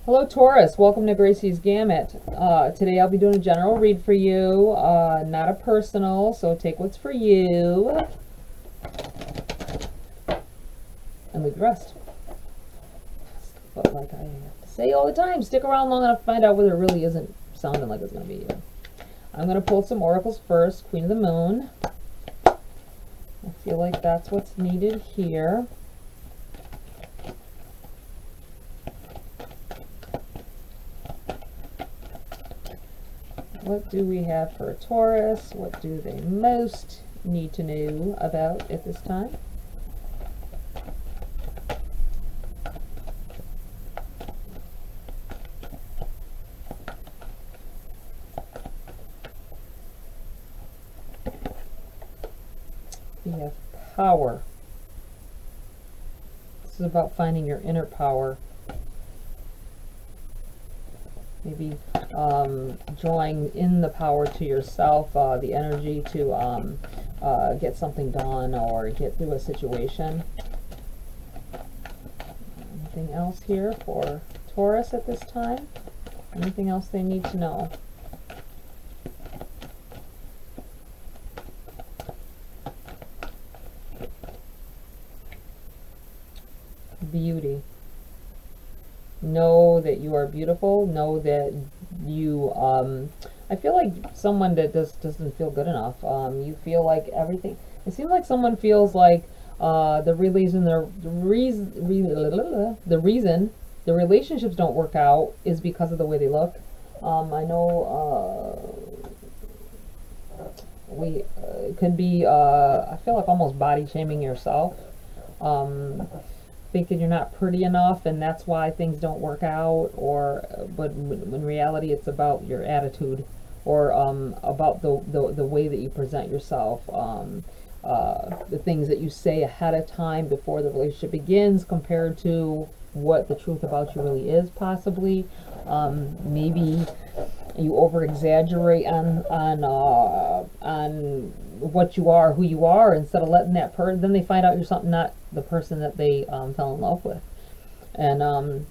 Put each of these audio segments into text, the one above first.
Hello Taurus, welcome to Gracie's Gamut. Today I'll be doing a general read for you, not a personal, so take what's for you and leave the rest. But like I say all the time, stick around long enough to find out whether it really isn't sounding like it's going to be you. I'm going to pull some oracles first. Queen of the Moon. I feel like that's what's needed here. What do we have for Taurus? What do they most need to know about at this time? We have power. This is about finding your inner power. Maybe drawing in the power to yourself, the energy to get something done or get through a situation. Anything else here for Taurus at this time? Anything else they need to know? Beauty. Know that you are beautiful. Know that you, I feel like someone that doesn't feel good enough. You feel like everything, it seems like someone feels like the reason the relationships don't work out is because of the way they look. I know it could be, I feel like almost body shaming yourself. Thinking you're not pretty enough and that's why things don't work out, but in reality it's about your attitude or about the way that you present yourself, the things that you say ahead of time before the relationship begins compared to what the truth about you really is, possibly. Maybe you over exaggerate on what you are, who you are, instead of letting that person, then they find out you're something not the person that they fell in love with. And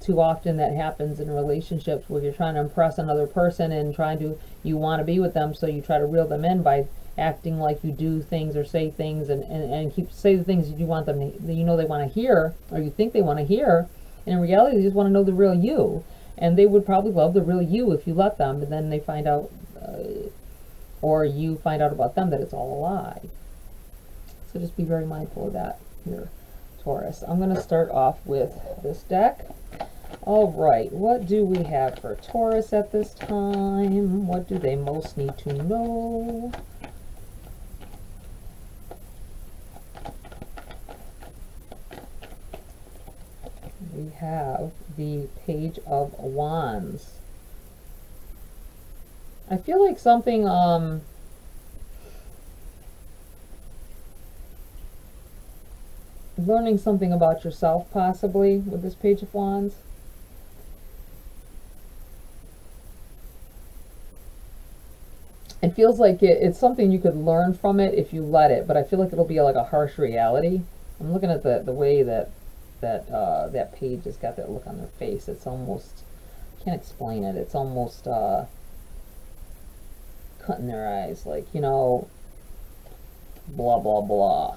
too often that happens in relationships where you're trying to impress another person and you want to be with them, so you try to reel them in by acting like you do things or say things and say the things you want them to, that you know they want to hear, or you think they want to hear, and in reality they just want to know the real you. And they would probably love the real you if you let them, but then they find out, or you find out about them, that it's all a lie. So just be very mindful of that here, Taurus. I'm going to start off with this deck. All right, what do we have for Taurus at this time? What do they most need to know? We have the Page of Wands. I feel like something, learning something about yourself possibly with this Page of Wands. It feels like it's something you could learn from it if you let it, but I feel like it'll be like a harsh reality. I'm looking at the way that page has got that look on their face. It's almost, can't explain it. It's almost cutting their eyes, like, you know, blah blah blah.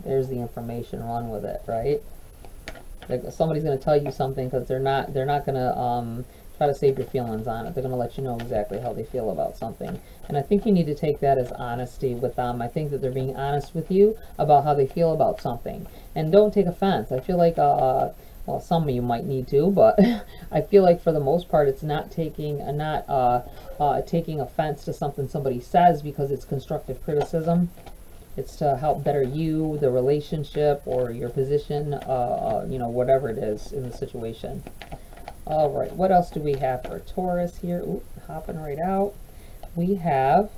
There's the information, run with it, right? Like somebody's going to tell you something because they're not going to try to save your feelings on it. They're going to let you know exactly how they feel about something. And I think you need to take that as honesty with them. I think that they're being honest with you about how they feel about something. And don't take offense. I feel like, well, some of you might need to, but I feel like for the most part, it's not taking offense to something somebody says because it's constructive criticism. It's to help better you, the relationship, or your position, you know, whatever it is in the situation. All right, what else do we have for Taurus here? Ooh, hopping right out. We have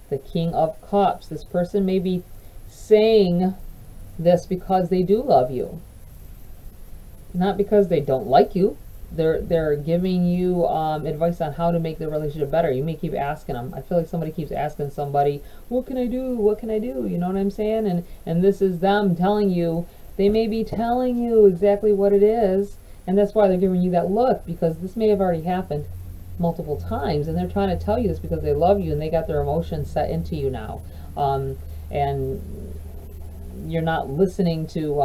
the King of Cups. This person may be saying this because they do love you, not because they don't like you. They're giving you advice on how to make the relationship better. You may keep asking them. I feel like somebody keeps asking somebody, what can I do? What can I do? You know what I'm saying? And this is them telling you, they may be telling you exactly what it is, And that's why they're giving you that look, because this may have already happened multiple times, and they're trying to tell you this because they love you and they got their emotions set into you now. And you're not listening to,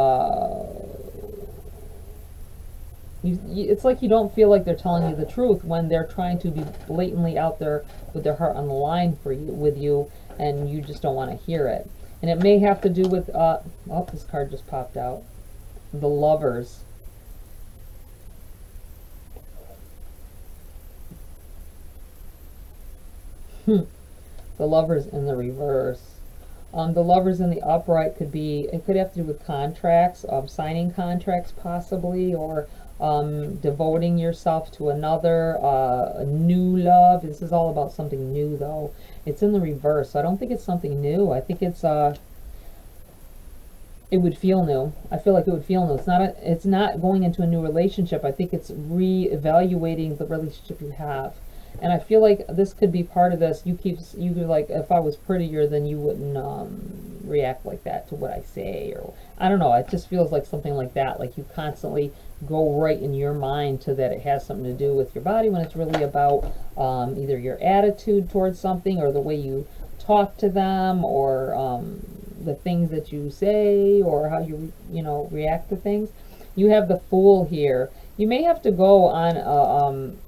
it's like you don't feel like they're telling you the truth when they're trying to be blatantly out there with their heart on the line for you, with you, and you just don't want to hear it. And it may have to do with, oh, this card just popped out. The Lovers. The Lovers in the reverse. The Lovers in the upright could be, it could have to do with contracts, signing contracts possibly, or devoting yourself to another, a new love. This is all about something new though. It's in the reverse, so I don't think it's something new. I think it's, it would feel new. I feel like it would feel new. It's not going into a new relationship. I think it's re-evaluating the relationship you have. And I feel like this could be part of this. You could, like, if I was prettier, then you wouldn't react like that to what I say, or I don't know. It just feels like something like that. Like you constantly go right in your mind to that it has something to do with your body, when it's really about either your attitude towards something, or the way you talk to them, or the things that you say, or how you react to things. You have the Fool here. You may have to go on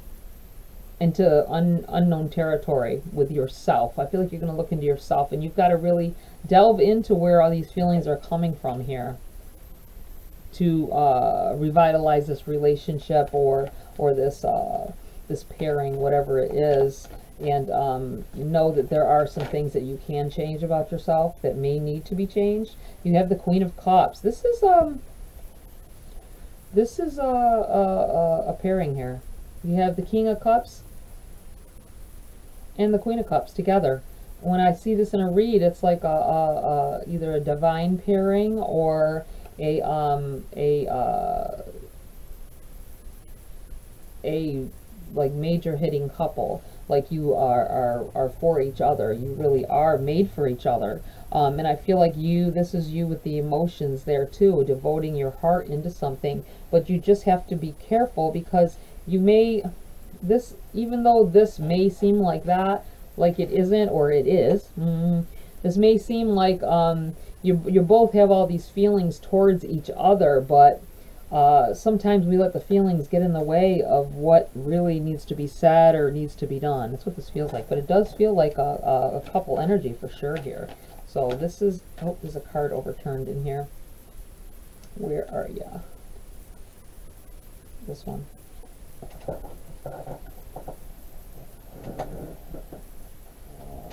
into unknown territory with yourself. I feel like you're going to look into yourself, and you've got to really delve into where all these feelings are coming from here to revitalize this relationship, or this this pairing, whatever it is. And know that there are some things that you can change about yourself that may need to be changed. You have the Queen of Cups. This is a pairing here. You have the King of Cups and the Queen of Cups together. When I see this in a read, it's like either a divine pairing, or a like major hitting couple. Like you are for each other. You really are made for each other. And I feel like this is you with the emotions there too, devoting your heart into something. But you just have to be careful, because you may, even though this may seem like that, like it isn't, or it is, this may seem like you both have all these feelings towards each other, but sometimes we let the feelings get in the way of what really needs to be said or needs to be done. That's what this feels like. But it does feel like a couple energy for sure here. So this is, oh, there's a card overturned in here. Where are ya? This one.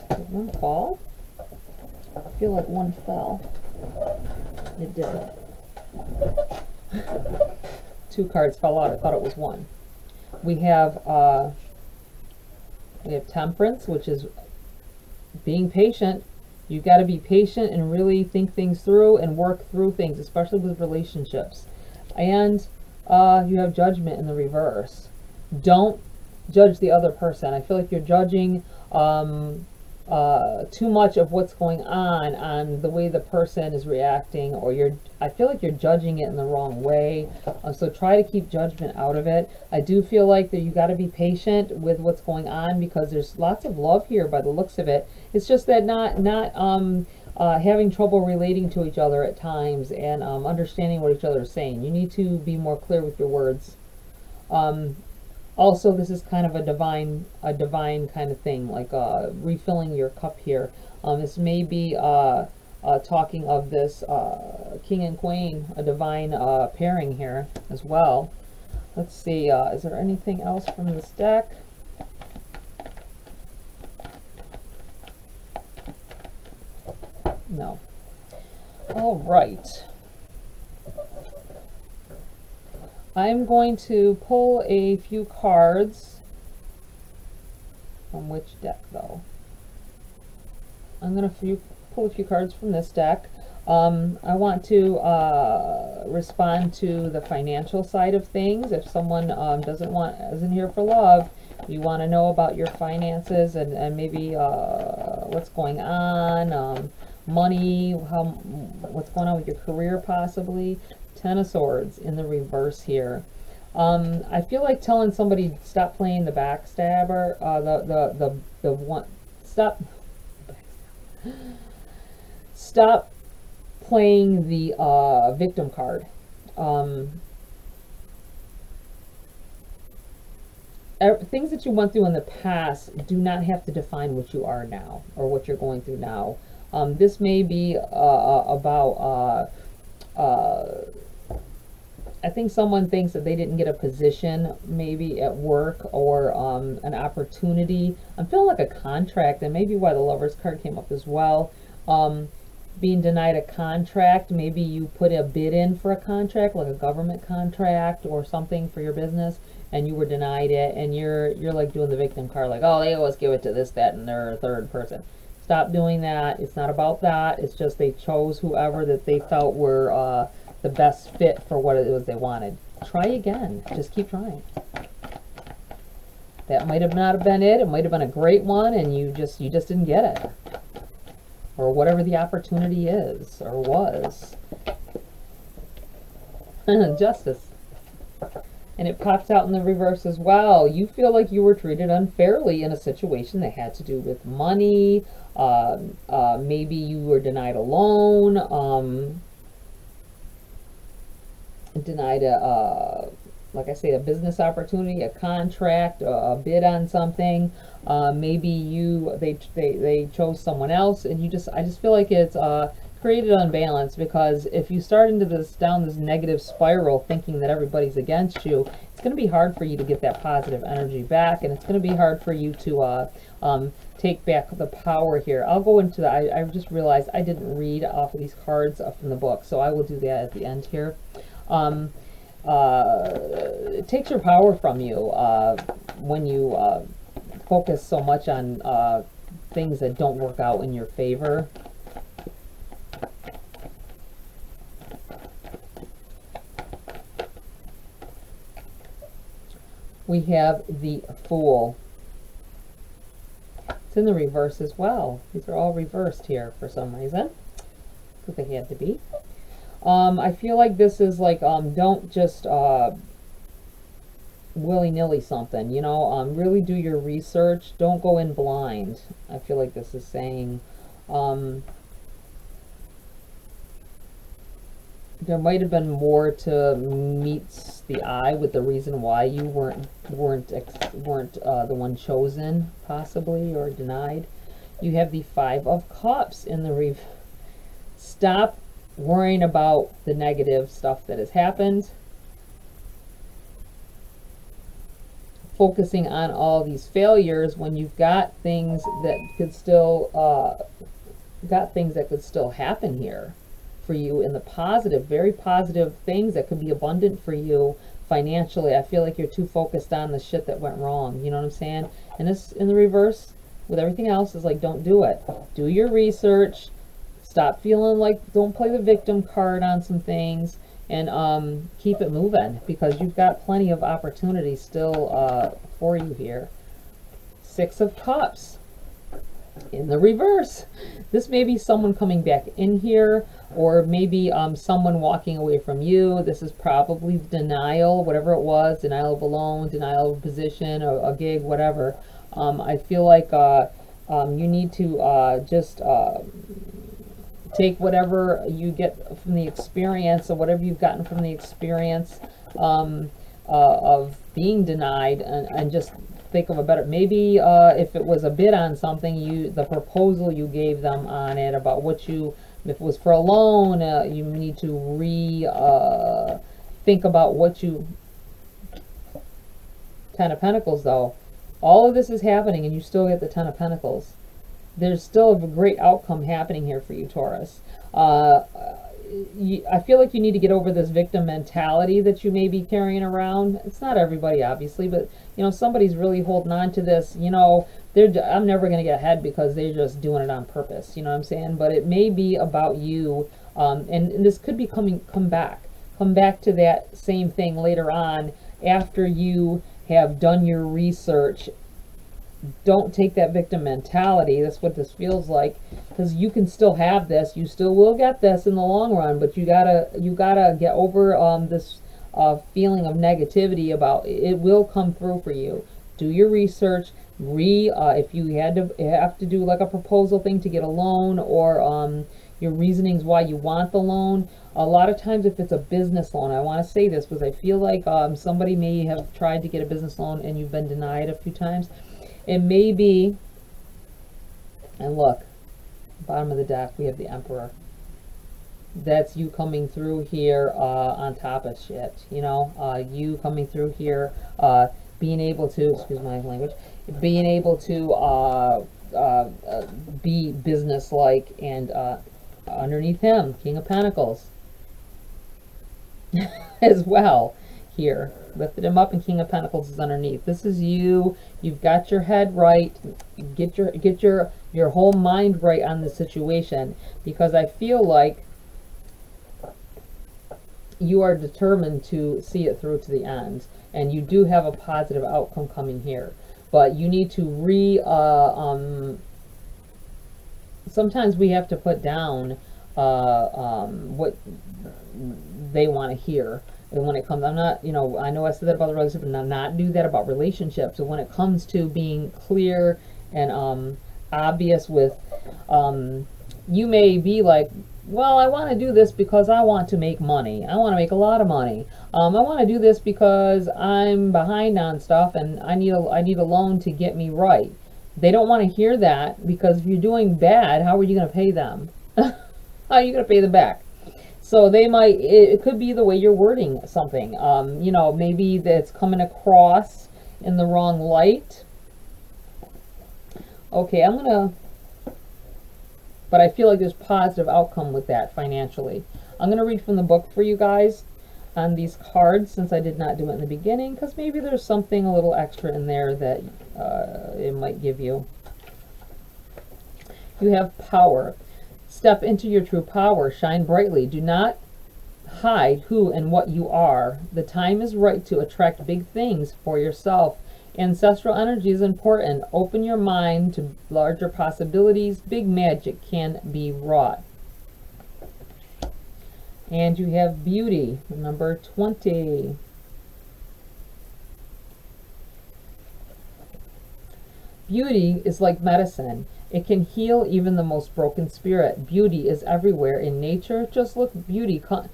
Did one fall? I feel like one fell. It did. Two cards fell out. I thought it was one. We have Temperance, which is being patient. You've got to be patient and really think things through and work through things, especially with relationships. And you have Judgment in the reverse. Don't judge the other person. I feel like you're judging too much of what's going on the way the person is reacting, or I feel like you're judging it in the wrong way. So try to keep judgment out of it. I do feel like that you got to be patient with what's going on, because there's lots of love here by the looks of it. It's just that not having trouble relating to each other at times, and understanding what each other is saying. You need to be more clear with your words. Also, this is kind of a divine kind of thing, like refilling your cup here. This may be talking of this King and Queen, a divine pairing here as well. Let's see, is there anything else from this deck? No. All right. I'm going to pull a few cards. From which deck, though? I'm going to pull a few cards from this deck. I want to respond to the financial side of things. If someone isn't here for love, you want to know about your finances, and maybe what's going on, money, what's going on with your career possibly. Ten of Swords in the reverse here. I feel like telling somebody stop playing the backstabber, the one, stop playing the victim card. Things that you went through in the past do not have to define what you are now or what you're going through now. This may be about I think someone thinks that they didn't get a position maybe at work or an opportunity. I'm feeling like a contract, and maybe why the Lover's card came up as well. Being denied a contract, maybe you put a bid in for a contract, like a government contract or something for your business, and you were denied it, and you're like doing the victim card, like, oh, they always give it to this, that, and their third person. Stop doing that. It's not about that. It's just they chose whoever that they felt were the best fit for what it was they wanted. Try again. Just keep trying. That might have not been it. It might have been a great one, and you just didn't get it, or whatever the opportunity is or was. Justice. And it pops out in the reverse as well. You feel like you were treated unfairly in a situation that had to do with money. Maybe you were denied a loan. Denied like I say, a business opportunity, a contract, a bid on something. Maybe they chose someone else, and I just feel like it's created unbalance, because if you start into down this negative spiral thinking that everybody's against you, it's going to be hard for you to get that positive energy back, and it's going to be hard for you to take back the power here. I'll go into that. I just realized I didn't read off of these cards from the book, so I will do that at the end here. It takes your power from you when you focus so much on things that don't work out in your favor. We have the Fool. It's in the reverse as well. These are all reversed here for some reason, because they had to be. I feel like this is like, don't just willy-nilly something, you know, really do your research. Don't go in blind. I feel like this is saying, there might have been more to meets the eye with the reason why you weren't the one chosen, possibly, or denied. You have the Five of Cups in the Stop worrying about the negative stuff that has happened. Focusing on all these failures when you've got things that could still happen here for you in the positive, very positive things that could be abundant for you financially. I feel like you're too focused on the shit that went wrong. You know what I'm saying? And this in the reverse with everything else is like, don't do it. Do your research. Stop feeling like, don't play the victim card on some things, and keep it moving, because you've got plenty of opportunities still for you here. Six of Cups in the reverse. This may be someone coming back in here, or maybe someone walking away from you. This is probably denial, whatever it was, denial of a loan, denial of a position, a gig, whatever. I feel like you need to just take whatever you get from the experience, or whatever you've gotten from the experience of being denied, and just think of a better, maybe if it was a bid on something, the proposal you gave them on it, about what you, if it was for a loan, you need to think about what you, Ten of Pentacles though. All of this is happening and you still get the Ten of Pentacles. There's still a great outcome happening here for you, Taurus. I feel like you need to get over this victim mentality that you may be carrying around. It's not everybody, obviously, but you know, somebody's really holding on to this. You know, I'm never going to get ahead because they're just doing it on purpose. You know what I'm saying? But it may be about you, and this could be come back to that same thing later on after you have done your research. Don't take that victim mentality. That's what this feels like, because you can still have this. You still will get this in the long run, but you gotta get over this feeling of negativity about it will come through for you. Do your research. If you have to do like a proposal thing to get a loan, or your reasonings why you want the loan. A lot of times if it's a business loan, I want to say this because I feel like somebody may have tried to get a business loan and you've been denied a few times. It may be, and look, bottom of the deck, we have the Emperor. That's you coming through here on top of shit, you know, you coming through here, being able to, excuse my language, being able to be business-like, and underneath him, King of Pentacles as well here. Lifted him up, and King of Pentacles is underneath. This is you. You've got your head right. Get your whole mind right on the situation, because I feel like you are determined to see it through to the end, and you do have a positive outcome coming here. But you need to sometimes we have to put down what they want to hear. And when it comes, I'm not, you know, I know I said that about the relationship, and I'm not do that about relationships. So when it comes to being clear and obvious with, you may be like, well, I want to do this because I want to make money. I want to make a lot of money. I want to do this because I'm behind on stuff and I need a loan to get me right. They don't want to hear that, because if you're doing bad, how are you going to pay them? How are you going to pay them back? So they might, it could be the way you're wording something. You know, maybe that's coming across in the wrong light. Okay, but I feel like there's positive outcome with that financially. I'm going to read from the book for you guys on these cards, since I did not do it in the beginning, because maybe there's something a little extra in there that it might give you. You have power. Step into your true power. Shine brightly. Do not hide who and what you are. The time is right to attract big things for yourself. Ancestral energy is important. Open your mind to larger possibilities. Big magic can be wrought. And you have beauty, number 20. Beauty is like medicine. It can heal even the most broken spirit. Beauty is everywhere in nature. Just look. Beauty comes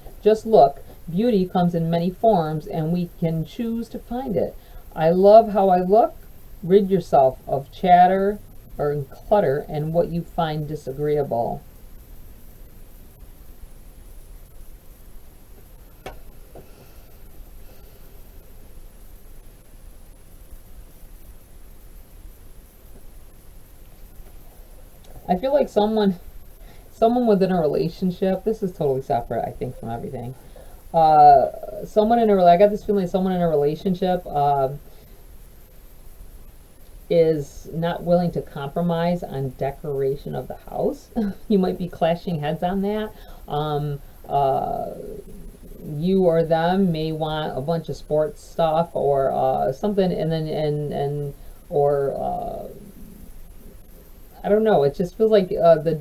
in many forms, and we can choose to find it. I love how I look. Rid yourself of chatter or clutter and what you find disagreeable. I feel like someone within a relationship, this is totally separate, I think, from everything. I got this feeling someone in a relationship is not willing to compromise on decoration of the house. You might be clashing heads on that. You or them may want a bunch of sports stuff or something, and I don't know. It just feels like the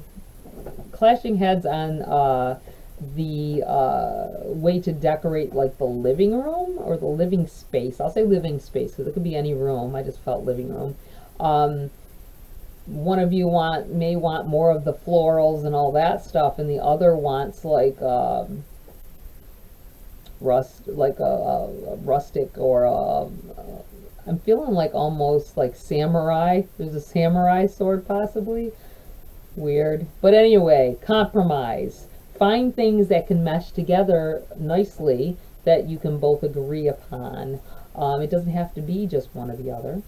clashing heads on the way to decorate, like the living room or the living space. I'll say living space because it could be any room. I just felt living room. One of you may want more of the florals and all that stuff, and the other wants like a rustic, or I'm feeling like almost like samurai. There's a samurai sword possibly. Weird. But anyway, compromise. Find things that can mesh together nicely that you can both agree upon. It doesn't have to be just one or the other.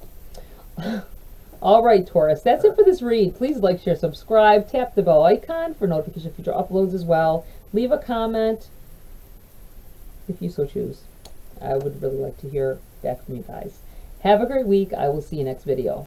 All right, Taurus, that's it for this read. Please like, share, subscribe, tap the bell icon for notification of future uploads as well. Leave a comment if you so choose. I would really like to hear back from you guys. Have a great week. I will see you next video.